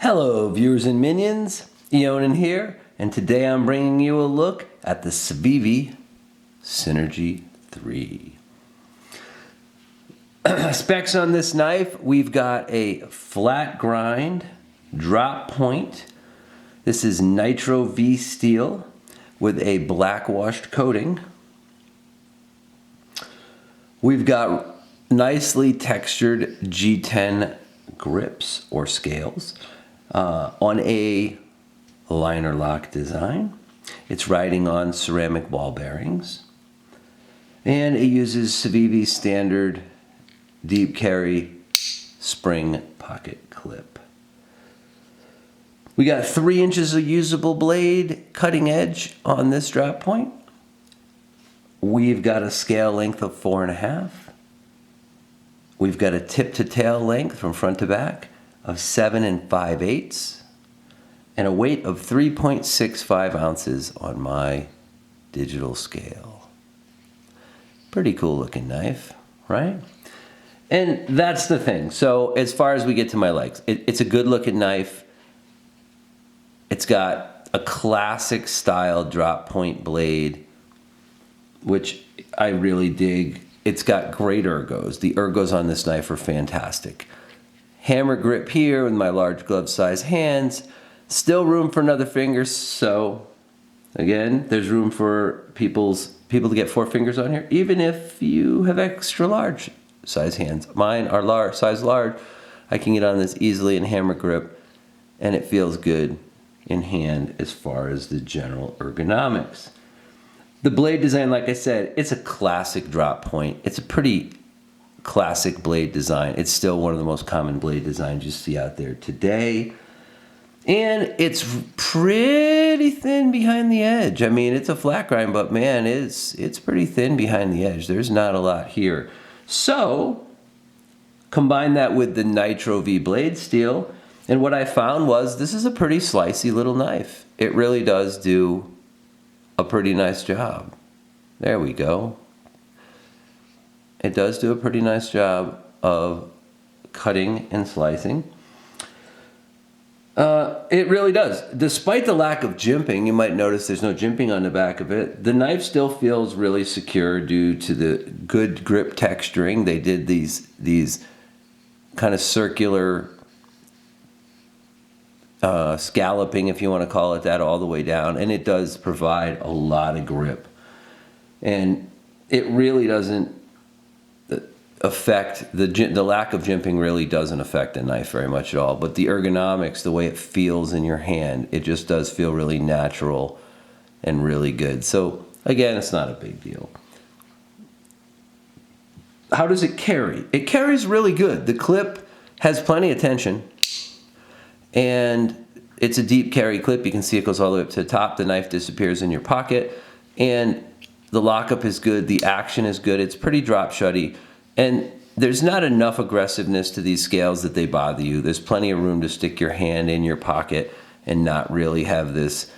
Hello viewers and minions, Eonin here, and today I'm bringing you a look at the Civivi Synergy 3. Specs on this knife, we've got a flat grind, drop point. This is Nitro V steel with a black washed coating. We've got nicely textured G10 grips or scales. On a liner lock design. It's riding on ceramic ball bearings. And it uses Civivi's standard deep carry spring pocket clip. We got 3 inches of usable blade cutting edge on this drop point. We've got a scale length of 4.5. We've got a tip to tail length from front to back of 7 5/8 and a weight of 3.65 ounces on my digital scale. Pretty cool looking knife, right? And that's the thing. So as far as we get to my legs, it's a good looking knife. It's got a classic style drop point blade, which I really dig. It's got great ergos. The ergos on this knife are fantastic. Hammer grip here with my large glove size hands. Still room for another finger, so again, there's room for people to get 4 fingers on here, even if you have extra large size hands. Mine are size large. I can get on this easily in hammer grip, and it feels good in hand as far as the general ergonomics. The blade design, like I said, it's a classic drop point. It's a pretty classic blade design. It's still one of the most common blade designs you see out there today. And it's pretty thin behind the edge. I mean, it's a flat grind, but man, it's pretty thin behind the edge. There's not a lot here. So, combine that with the Nitro V blade steel, and what I found was this is a pretty slicey little knife. It really does do a pretty nice job. There we go. It does do a pretty nice job of cutting and slicing. It really does. Despite the lack of jimping, you might notice there's no jimping on the back of it. The knife still feels really secure due to the good grip texturing. They did these kind of circular scalloping, if you want to call it that, all the way down, and it does provide a lot of grip. And it really doesn't affect the lack of jimping really doesn't affect the knife very much at all, but the ergonomics, the way it feels in your hand, it just does feel really natural and really good. So again, it's not a big deal. How does it carry? It carries really good. The clip has plenty of tension, and it's a deep carry clip. You can see it goes all the way up to the top. The knife disappears in your pocket, and the lockup is good. The action is good. It's pretty drop shutty. And there's not enough aggressiveness to these scales that they bother you. There's plenty of room to stick your hand in your pocket and not really have this,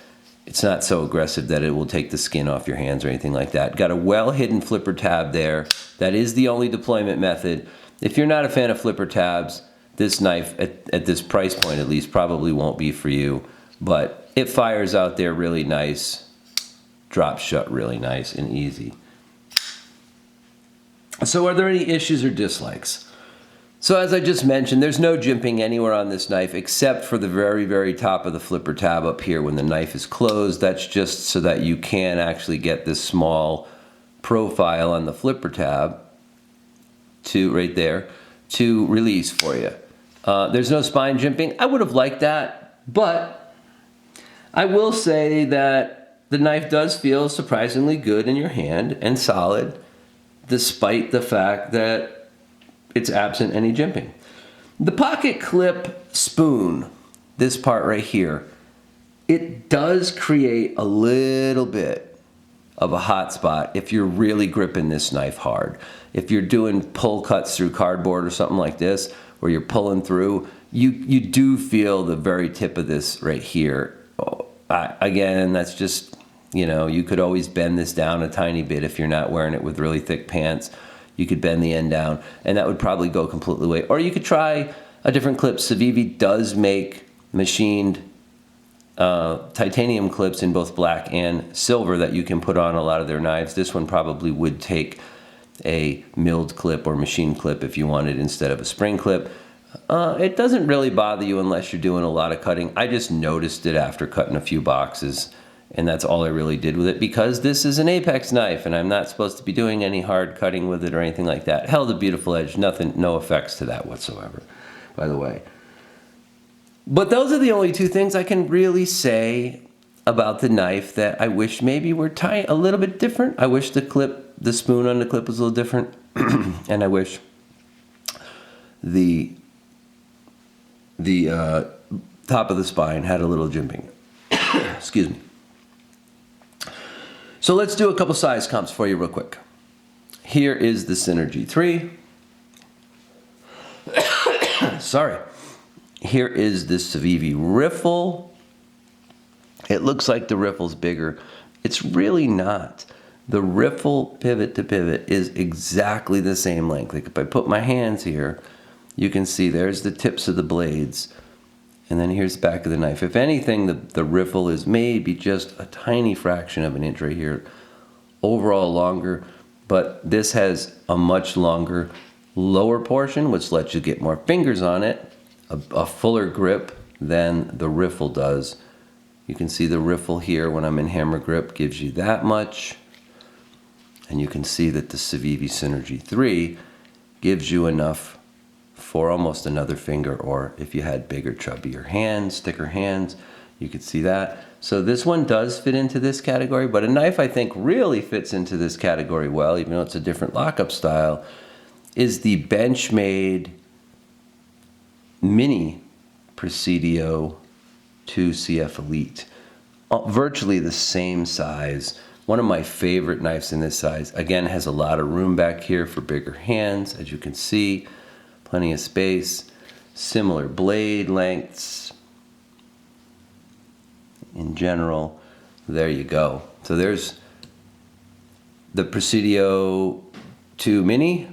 it's not so aggressive that it will take the skin off your hands or anything like that. Got a well-hidden flipper tab there. That is the only deployment method. If you're not a fan of flipper tabs, this knife, at this price point at least, probably won't be for you. But it fires out there really nice, drops shut really nice and easy. So are there any issues or dislikes? So as I just mentioned, there's no jimping anywhere on this knife except for the very, very top of the flipper tab up here when the knife is closed. That's just so that you can actually get this small profile on the flipper tab right there to release for you. There's no spine jimping. I would have liked that, but I will say that the knife does feel surprisingly good in your hand and solid, despite the fact that it's absent any jimping. The pocket clip spoon, this part right here, it does create a little bit of a hot spot if you're really gripping this knife hard. If you're doing pull cuts through cardboard or something like this, where you're pulling through, you do feel the very tip of this right here. Again, that's just, you know, you could always bend this down a tiny bit if you're not wearing it with really thick pants. You could bend the end down, and that would probably go completely away. Or you could try a different clip. Civivi does make machined titanium clips in both black and silver that you can put on a lot of their knives. This one probably would take a milled clip or machine clip if you wanted instead of a spring clip. It doesn't really bother you unless you're doing a lot of cutting. I just noticed it after cutting a few boxes, and that's all I really did with it, because this is an Apex knife and I'm not supposed to be doing any hard cutting with it or anything like that. Held a beautiful edge, nothing, no effects to that whatsoever, by the way. But those are the only two things I can really say about the knife that I wish maybe were a little bit different. I wish the spoon on the clip was a little different, and I wish the top of the spine had a little jimping. Excuse me. So let's do a couple size comps for you real quick. Here is the Synergy 3. Sorry. Here is the Civivi riffle. It looks like the riffle's bigger. It's really not. The riffle pivot to pivot is exactly the same length. Like if I put my hands here, you can see there's the tips of the blades. And then here's the back of the knife. If anything, the riffle is maybe just a tiny fraction of an inch right here. Overall longer, but this has a much longer lower portion, which lets you get more fingers on it. A fuller grip than the riffle does. You can see the riffle here when I'm in hammer grip gives you that much. And you can see that the Civivi Synergy 3 gives you enough for almost another finger, or if you had bigger, chubbier hands, thicker hands, you could see that. So this one does fit into this category, but a knife I think really fits into this category well, even though it's a different lockup style, is the Benchmade Mini Presidio 2 CF Elite. Virtually the same size. One of my favorite knives in this size. Again, has a lot of room back here for bigger hands, as you can see. Plenty of space. Similar blade lengths. In general, there you go. So there's the Presidio 2 Mini.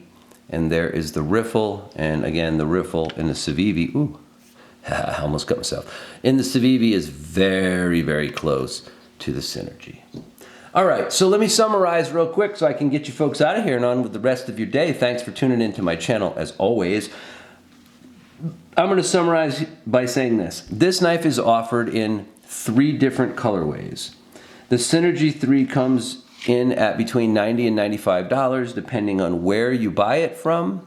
And there is the riffle, and again, the riffle in the Civivi, ooh, I almost cut myself. In the Civivi is very, very close to the Synergy. All right, so let me summarize real quick so I can get you folks out of here and on with the rest of your day. Thanks for tuning into my channel as always. I'm gonna summarize by saying this. This knife is offered in 3 different colorways. The Synergy 3 comes in at between $90 and $95 depending on where you buy it from,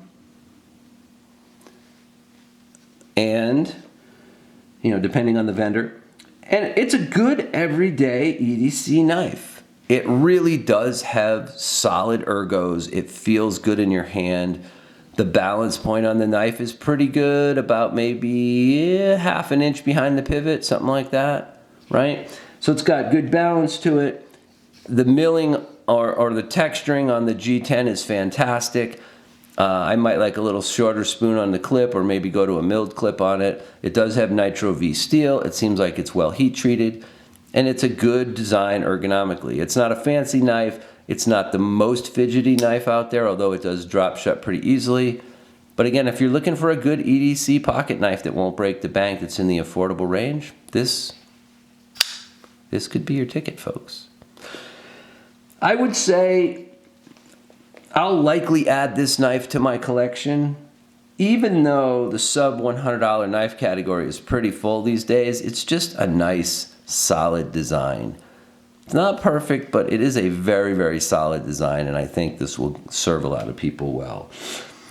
and depending on the vendor. And it's a good everyday EDC knife. It really does have solid ergos. It feels good in your hand. The balance point on the knife is pretty good, about maybe half an inch behind the pivot, something like that, right? So it's got good balance to it. The milling or the texturing on the G10 is fantastic. I might like a little shorter spoon on the clip, or maybe go to a milled clip on it. It does have Nitro V steel. It seems like it's well heat treated, and it's a good design ergonomically. It's not a fancy knife. It's not the most fidgety knife out there, although it does drop shut pretty easily. But again, if you're looking for a good EDC pocket knife that won't break the bank, that's in the affordable range, this could be your ticket, folks. I would say I'll likely add this knife to my collection. Even though the sub $100 knife category is pretty full these days, it's just a nice, solid design. It's not perfect, but it is a very, very solid design, and I think this will serve a lot of people well.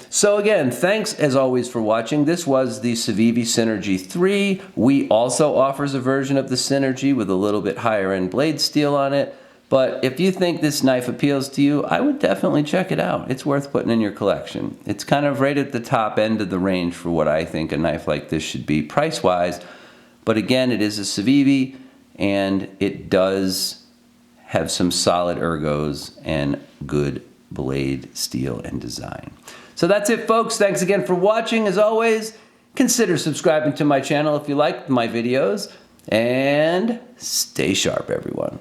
So again, thanks as always for watching. This was the Civivi Synergy 3. We also offers a version of the Synergy with a little bit higher end blade steel on it. But if you think this knife appeals to you, I would definitely check it out. It's worth putting in your collection. It's kind of right at the top end of the range for what I think a knife like this should be price-wise. But again, it is a Civivi, and it does have some solid ergos and good blade steel and design. So that's it, folks. Thanks again for watching. As always, consider subscribing to my channel if you like my videos, and stay sharp, everyone.